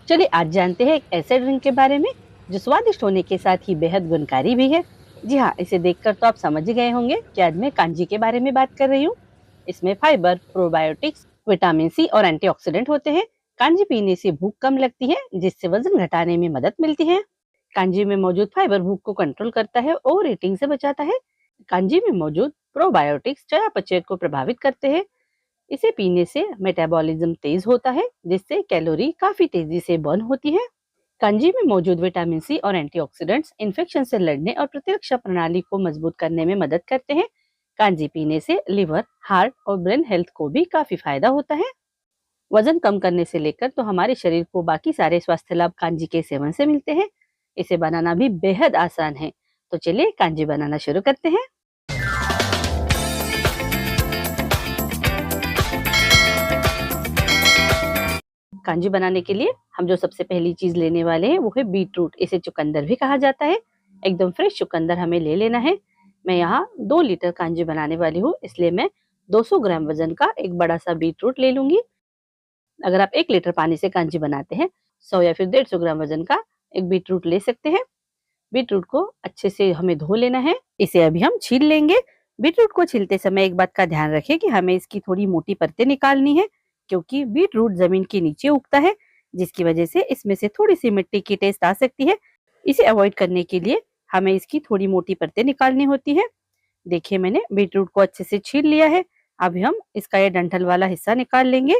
चलिए आज जानते हैं एक ऐसे ड्रिंक के बारे में जो स्वादिष्ट होने के साथ ही बेहद गुणकारी भी है। जी हाँ, इसे देखकर तो आप समझ ही गए होंगे कि आज मैं कांजी के बारे में बात कर रही हूँ। इसमें फाइबर, प्रोबायोटिक्स, विटामिन सी और एंटीऑक्सीडेंट होते हैं। कांजी पीने से भूख कम लगती है, जिससे वजन घटाने में मदद मिलती है। कांजी में मौजूद फाइबर भूख को कंट्रोल करता है और ईटिंग से बचाता है। कांजी में मौजूद प्रोबायोटिक्स चयापचय को प्रभावित करते हैं। इसे पीने से मेटाबॉलिज्म तेज होता है, जिससे कैलोरी काफी तेजी से बर्न होती है। कांजी में मौजूद विटामिन सी और एंटीऑक्सीडेंट्स इन्फेक्शन से लड़ने और प्रतिरक्षा प्रणाली को मजबूत करने में मदद करते हैं। कांजी पीने से लिवर, हार्ट और ब्रेन हेल्थ को भी काफी फायदा होता है। वजन कम करने से लेकर तो हमारे शरीर को बाकी सारे स्वास्थ्य लाभ कांजी के सेवन से मिलते हैं। इसे बनाना भी बेहद आसान है। तो चलिए कांजी बनाना शुरू करते हैं। कांजी बनाने के लिए हम जो सबसे पहली चीज लेने वाले हैं वो है बीट रूट। इसे चुकंदर भी कहा जाता है। एकदम फ्रेश चुकंदर हमें ले लेना है। मैं यहाँ 2 लीटर कांजी बनाने वाली हूँ, इसलिए मैं 200 ग्राम वजन का एक बड़ा सा बीट रूट ले लूंगी। अगर आप 1 लीटर पानी से कांजी बनाते हैं, 100 या फिर 150 ग्राम वजन का एक बीट रूट ले सकते हैं। बीट रूट को अच्छे से हमें धो लेना है। इसे अभी हम छील लेंगे। बीट रूट को छीलते समय एक बात का ध्यान रखें कि हमें इसकी थोड़ी मोटी परतें निकालनी है, क्योंकि बीट रूट जमीन के नीचे उगता है, जिसकी वजह से इसमें से थोड़ी सी मिट्टी की टेस्ट आ सकती है। इसे अवॉइड करने के लिए हमें इसकी थोड़ी मोटी परतें निकालनी होती है। देखिए, मैंने बीट रूट को अच्छे से छील लिया है। अभी हम इसका ये डंठल वाला हिस्सा निकाल लेंगे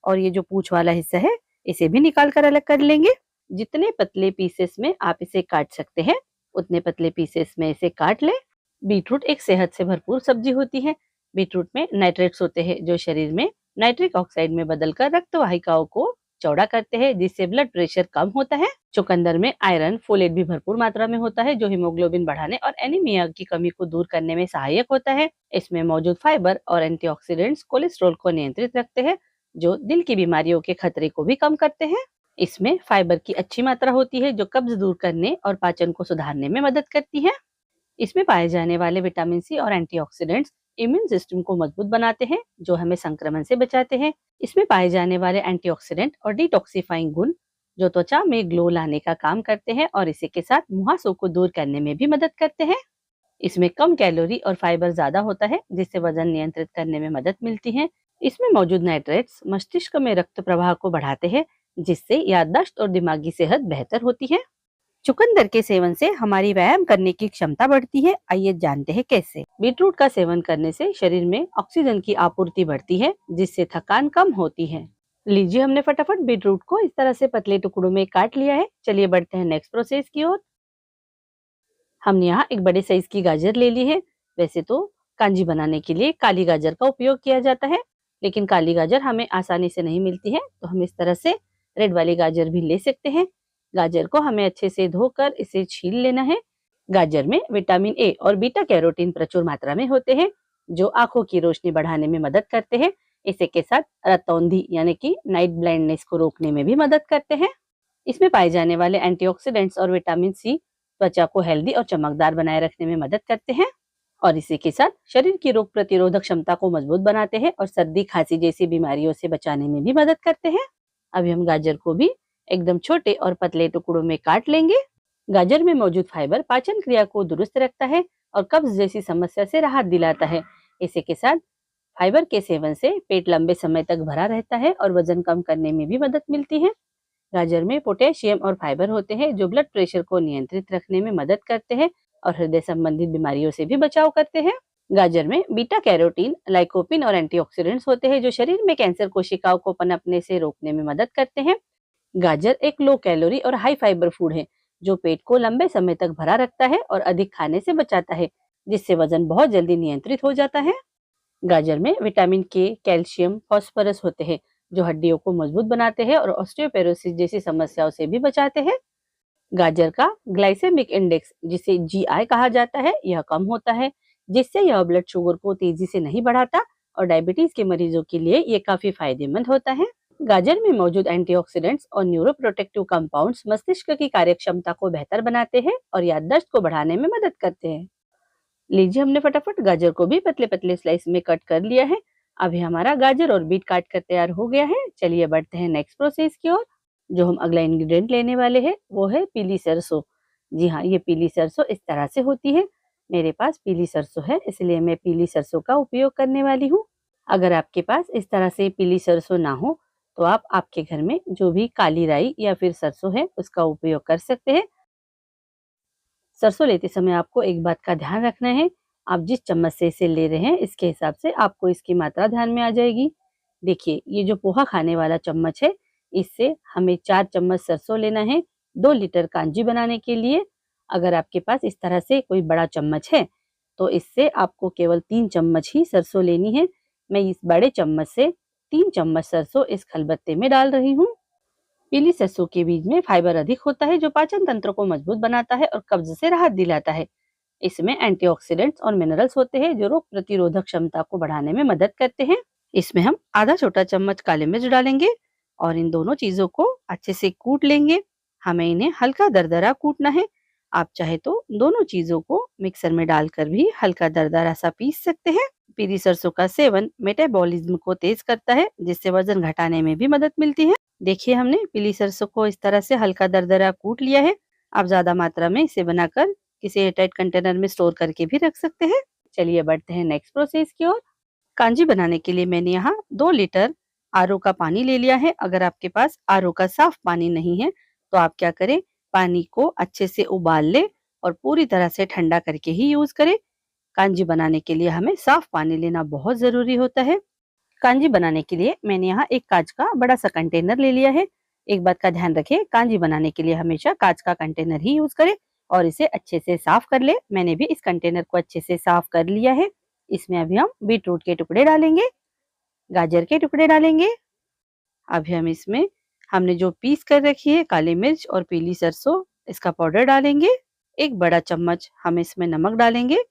और ये जो पूंछ वाला हिस्सा है, इसे भी निकाल कर अलग कर लेंगे। जितने पतले पीसेस में आप इसे काट सकते हैं, उतने पतले पीसेस में इसे काट लें। बीटरूट एक सेहत से भरपूर सब्जी होती है। बीटरूट में नाइट्रेट्स होते हैं, जो शरीर में नाइट्रिक ऑक्साइड में बदलकर रक्त वाहिकाओं को चौड़ा करते हैं, जिससे ब्लड प्रेशर कम होता है। चुकंदर में आयरन, फोलेट भी भरपूर मात्रा में होता है, जो हीमोग्लोबिन बढ़ाने और एनीमिया की कमी को दूर करने में सहायक होता है। इसमें मौजूद फाइबर और एंटीऑक्सीडेंट्स कोलेस्ट्रॉल को नियंत्रित रखते हैं, जो दिल की बीमारियों के खतरे को भी कम करते हैं। इसमें फाइबर की अच्छी मात्रा होती है, जो कब्ज दूर करने और पाचन को सुधारने में मदद करती है। इसमें पाए जाने वाले विटामिन सी और एंटीऑक्सीडेंट्स इम्यून सिस्टम को मजबूत बनाते हैं, जो हमें संक्रमण से बचाते हैं। इसमें पाए जाने वाले एंटीऑक्सीडेंट और डिटॉक्सिफाइंग गुण, जो त्वचा में ग्लो लाने का काम करते हैं और इसी के साथ मुहासों को दूर करने में भी मदद करते हैं। इसमें कम कैलोरी और फाइबर ज्यादा होता है, जिससे वजन नियंत्रित करने में मदद मिलती है। इसमें मौजूद नाइट्रेट्स मस्तिष्क में रक्त प्रवाह को बढ़ाते हैं, जिससे याददाश्त और दिमागी सेहत बेहतर होती है। चुकंदर के सेवन से हमारी व्यायाम करने की क्षमता बढ़ती है। आइए जानते हैं कैसे। बीटरूट का सेवन करने से शरीर में ऑक्सीजन की आपूर्ति बढ़ती है, जिससे थकान कम होती है। लीजिए, हमने फटाफट बीटरूट को इस तरह से पतले टुकड़ों में काट लिया है। चलिए बढ़ते हैं नेक्स्ट प्रोसेस की ओर। हमने यहाँ एक बड़े साइज की गाजर ले ली है। वैसे तो कांजी बनाने के लिए काली गाजर का उपयोग किया जाता है, लेकिन काली गाजर हमें आसानी से नहीं मिलती है, तो हम इस तरह से रेड वाली गाजर भी ले सकते हैं। गाजर को हमें अच्छे से धोकर इसे छील लेना है। गाजर में विटामिन ए और बीटा कैरोटीन प्रचुर मात्रा में होते हैं, जो आंखों की रोशनी बढ़ाने में मदद करते हैं। इसी के साथ रतौंधी यानी कि नाइट ब्लाइंडनेस को रोकने में भी मदद करते हैं। इसमें पाए जाने वाले एंटीऑक्सीडेंट्स और विटामिन सी त्वचा को हेल्दी और चमकदार बनाए रखने में मदद करते हैं, और इसी के साथ शरीर की रोग प्रतिरोधक क्षमता को मजबूत बनाते हैं और सर्दी खांसी जैसी बीमारियों से बचाने में भी मदद करते हैं। अभी हम गाजर को भी एकदम छोटे और पतले टुकड़ों में काट लेंगे। गाजर में मौजूद फाइबर पाचन क्रिया को दुरुस्त रखता है और कब्ज जैसी समस्या से राहत दिलाता है। इसी के साथ फाइबर के सेवन से पेट लंबे समय तक भरा रहता है और वजन कम करने में भी मदद मिलती है। गाजर में पोटेशियम और फाइबर होते हैं, जो ब्लड प्रेशर को नियंत्रित रखने में मदद करते हैं और हृदय संबंधित बीमारियों से भी बचाव करते हैं। गाजर में बीटा कैरोटीन, लाइकोपिन और एंटीऑक्सीडेंट्स होते हैं, जो शरीर में कैंसर कोशिकाओं को पनपने से रोकने में मदद करते हैं। गाजर एक लो कैलोरी और हाई फाइबर फूड है, जो पेट को लंबे समय तक भरा रखता है और अधिक खाने से बचाता है, जिससे वजन बहुत जल्दी नियंत्रित हो जाता है। गाजर में विटामिन के, कैल्शियम, फास्फोरस होते हैं, जो हड्डियों को मजबूत बनाते हैं और ऑस्टियोपेरोसिस जैसी समस्याओं से भी बचाते हैं। गाजर का ग्लाइसेमिक इंडेक्स, जिसे जीआई कहा जाता है, यह कम होता है, जिससे यह ब्लड शुगर को तेजी से नहीं बढ़ाता और डायबिटीज के मरीजों के लिए ये काफी फायदेमंद होता है। गाजर में मौजूद एंटीऑक्सीडेंट्स और न्यूरोप्रोटेक्टिव कंपाउंड्स मस्तिष्क की कार्यक्षमता को बेहतर बनाते हैं और याददाश्त को बढ़ाने में मदद करते हैं। लीजिए, हमने फटाफट गाजर को भी पतले पतले स्लाइस में कट कर लिया है। अभी हमारा गाजर और बीट काट कर तैयार हो गया है। चलिए बढ़ते हैं नेक्स्ट प्रोसेस की ओर। जो हम अगला इंग्रेडिएंट लेने वाले हैं वो है पीली सरसों। जी हाँ, ये पीली सरसों इस तरह से होती है। मेरे पास पीली सरसों है, इसलिए मैं पीली सरसों का उपयोग करने वाली हूँ। अगर आपके पास इस तरह से पीली सरसों ना हो तो आप आपके घर में जो भी काली राई या फिर सरसों है उसका उपयोग कर सकते हैं। सरसों लेते समय आपको एक बात का ध्यान रखना है, आप जिस चम्मच से इसे ले रहे हैं इसके हिसाब से आपको इसकी मात्रा ध्यान में आ जाएगी। देखिए, ये जो पोहा खाने वाला चम्मच है, इससे हमें 4 चम्मच सरसों लेना है 2 लीटर कांजी बनाने के लिए। अगर आपके पास इस तरह से कोई बड़ा चम्मच है तो इससे आपको केवल 3 चम्मच ही सरसों लेनी है। मैं इस बड़े चम्मच से 3 चम्मच सरसों इस खलबत्ते में डाल रही हूँ। पीली सरसों के बीज में फाइबर अधिक होता है जो पाचन तंत्र को मजबूत बनाता है और कब्ज से राहत दिलाता है। इसमें एंटीऑक्सीडेंट्स और मिनरल्स होते हैं जो रोग प्रतिरोधक क्षमता को बढ़ाने में मदद करते हैं। इसमें हम आधा छोटा चम्मच काली मिर्च डालेंगे और इन दोनों चीजों को अच्छे से कूट लेंगे। हमें इन्हें हल्का दरदरा कूटना है। आप चाहे तो दोनों चीजों को मिक्सर में डालकर भी हल्का दरदरा सा पीस सकते हैं। पीली सरसों का सेवन मेटाबॉलिज्म को तेज करता है जिससे वजन घटाने में भी मदद मिलती है। देखिए, हमने पीली सरसों को इस तरह से हल्का दरदरा कूट लिया है। आप ज्यादा मात्रा में इसे बनाकर किसी एयरटाइट कंटेनर में स्टोर करके भी रख सकते हैं। चलिए बढ़ते हैं नेक्स्ट प्रोसेस की ओर। कांजी बनाने के लिए मैंने यहाँ 2 लीटर आरओ का पानी ले लिया है। अगर आपके पास आरओ का साफ पानी नहीं है तो आप क्या करें, पानी को अच्छे से उबाल ले और पूरी तरह से ठंडा करके ही यूज करें। कांजी बनाने के लिए हमें साफ पानी लेना बहुत जरूरी होता है। कांजी बनाने के लिए मैंने यहाँ एक कांच का बड़ा सा कंटेनर ले लिया है। एक बात का ध्यान रखें, कांजी बनाने के लिए हमेशा कांच का कंटेनर ही यूज करें और इसे अच्छे से साफ कर ले। मैंने भी इस कंटेनर को अच्छे से साफ कर लिया है। इसमें अभी हम बीट रूट के टुकड़े डालेंगे, गाजर के टुकड़े डालेंगे। अभी हम इसमें हमने जो पीस कर रखी है काली मिर्च और पीली सरसों, इसका पाउडर डालेंगे। एक बड़ा चम्मच हम इसमें नमक डालेंगे।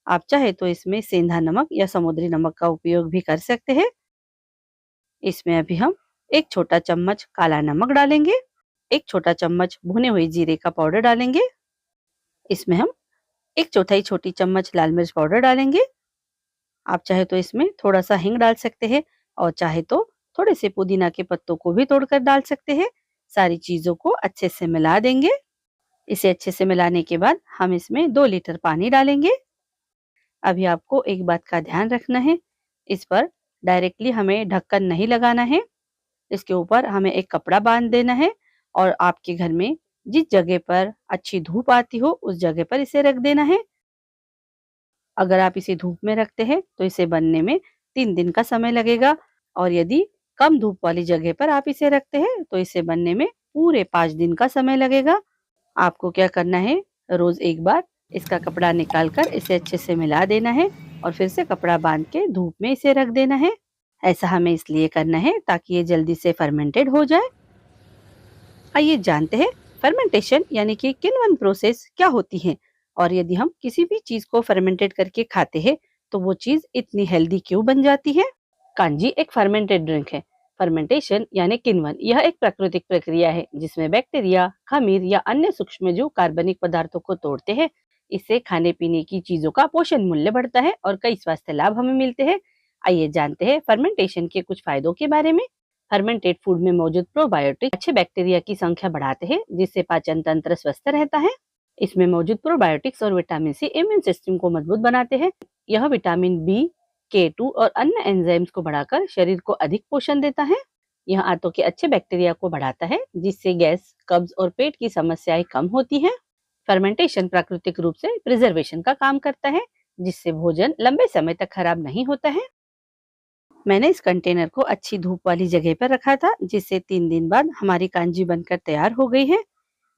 आप चाहे तो इसमें सेंधा नमक या समुद्री नमक का उपयोग भी कर सकते हैं। इसमें अभी हम एक छोटा चम्मच काला नमक डालेंगे। एक छोटा चम्मच भुने हुए जीरे का पाउडर डालेंगे। इसमें हम एक चौथाई छोटी चम्मच लाल मिर्च पाउडर डालेंगे। आप चाहे तो इसमें थोड़ा सा हिंग डाल सकते हैं और चाहे तो थोड़े से पुदीना के पत्तों को भी तोड़कर डाल सकते हैं। सारी चीजों को अच्छे से मिला देंगे। इसे अच्छे से मिलाने के बाद हम इसमें 2 लीटर पानी डालेंगे। अभी आपको एक बात का ध्यान रखना है, इस पर डायरेक्टली हमें ढक्कन नहीं लगाना है। इसके ऊपर हमें एक कपड़ा बांध देना है और आपके घर में जिस जगह पर अच्छी धूप आती हो उस जगह पर इसे रख देना है। अगर आप इसे धूप में रखते हैं तो इसे बनने में 3 दिन का समय लगेगा और यदि कम धूप वाली जगह पर आप इसे रखते हैं तो इसे बनने में पूरे 5 दिन का समय लगेगा। आपको क्या करना है, रोज एक बार इसका कपड़ा निकाल कर इसे अच्छे से मिला देना है और फिर से कपड़ा बांध के धूप में इसे रख देना है। ऐसा हमें इसलिए करना है ताकि ये जल्दी से फर्मेंटेड हो जाए। आइए जानते हैं फर्मेंटेशन यानी कि किण्वन प्रोसेस क्या होती है और यदि हम किसी भी चीज को फर्मेंटेड करके खाते हैं तो वो चीज इतनी हेल्दी क्यों बन जाती है। कांजी एक फर्मेंटेड ड्रिंक है। फर्मेंटेशन यानी किण्वन यह एक प्राकृतिक प्रक्रिया है जिसमें बैक्टीरिया, खमीर या अन्य सूक्ष्मजीव कार्बनिक पदार्थों को तोड़ते हैं। इससे खाने पीने की चीजों का पोषण मूल्य बढ़ता है और कई स्वास्थ्य लाभ हमें मिलते हैं। आइए जानते हैं फर्मेंटेशन के कुछ फायदों के बारे में। फर्मेंटेड फूड में मौजूद प्रोबायोटिक अच्छे बैक्टीरिया की संख्या बढ़ाते हैं जिससे पाचन तंत्र स्वस्थ रहता है। इसमें मौजूद प्रोबायोटिक्स और विटामिन सी इम्यून सिस्टम को मजबूत बनाते हैं। यह विटामिन बी, K2 और अन्य एंजाइम्स को बढ़ाकर शरीर को अधिक पोषण देता है। यह आंतों के अच्छे बैक्टीरिया को बढ़ाता है जिससे गैस, कब्ज और पेट की समस्याएं कम होती हैं। फर्मेंटेशन प्राकृतिक रूप से प्रिजर्वेशन का काम करता है जिससे भोजन लंबे समय तक खराब नहीं होता है। मैंने इस कंटेनर को अच्छी धूप वाली जगह पर रखा था जिससे 3 दिन बाद हमारी कांजी बनकर तैयार हो गई है।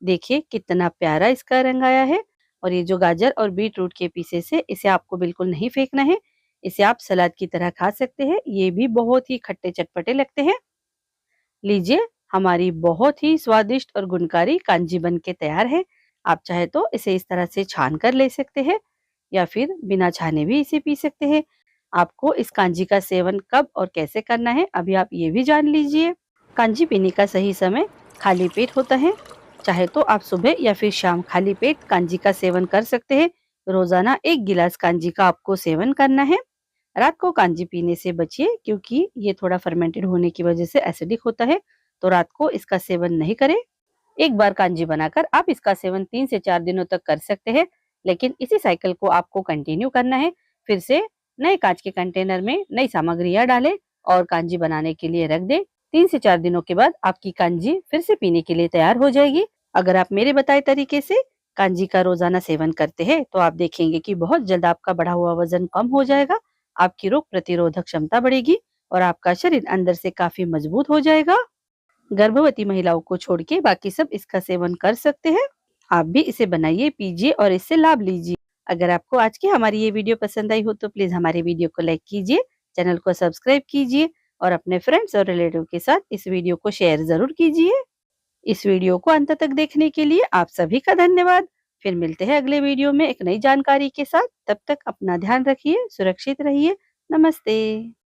देखिए कितना प्यारा इसका रंग आया है। और ये जो गाजर और बीट रूट के पीसेस है इसे आपको बिल्कुल नहीं फेंकना है। इसे आप सलाद की तरह खा सकते हैं। ये भी बहुत ही खट्टे चटपटे लगते हैं। लीजिए, हमारी बहुत ही स्वादिष्ट और गुणकारी कांजी बन के तैयार है। आप चाहे तो इसे इस तरह से छान कर ले सकते हैं या फिर बिना छाने भी इसे पी सकते हैं। आपको इस कांजी का सेवन कब और कैसे करना है अभी आप ये भी जान लीजिए। कांजी पीने का सही समय खाली पेट होता है। चाहे तो आप सुबह या फिर शाम खाली पेट कांजी का सेवन कर सकते हैं। रोजाना 1 गिलास कांजी का आपको सेवन करना है। रात को कांजी पीने से बचिए क्योंकि ये थोड़ा फर्मेंटेड होने की वजह से एसिडिक होता है तो रात को इसका सेवन नहीं करें। एक बार कांजी बनाकर आप इसका सेवन 3 से 4 दिनों तक कर सकते हैं, लेकिन इसी साइकिल को आपको कंटिन्यू करना है। फिर से नए कांच के कंटेनर में नई सामग्रियां डालें और कांजी बनाने के लिए रख दें। 3 से 4 दिनों के बाद आपकी कांजी फिर से पीने के लिए तैयार हो जाएगी। अगर आप मेरे बताए तरीके से कांजी का रोजाना सेवन करते हैं तो आप देखेंगे कि बहुत जल्द आपका बढ़ा हुआ वजन कम हो जाएगा, आपकी रोग प्रतिरोधक क्षमता बढ़ेगी और आपका शरीर अंदर से काफी मजबूत हो जाएगा। गर्भवती महिलाओं को छोड़ के बाकी सब इसका सेवन कर सकते हैं। आप भी इसे बनाइए, पीजिए और इससे लाभ लीजिए। अगर आपको आज की हमारी ये वीडियो पसंद आई हो तो प्लीज हमारे वीडियो को लाइक कीजिए, चैनल को सब्सक्राइब कीजिए और अपने फ्रेंड्स और रिलेटिव के साथ इस वीडियो को शेयर जरूर कीजिए। इस वीडियो को अंत तक देखने के लिए आप सभी का धन्यवाद। फिर मिलते हैं अगले वीडियो में एक नई जानकारी के साथ। तब तक अपना ध्यान रखिए, सुरक्षित रहिए। नमस्ते।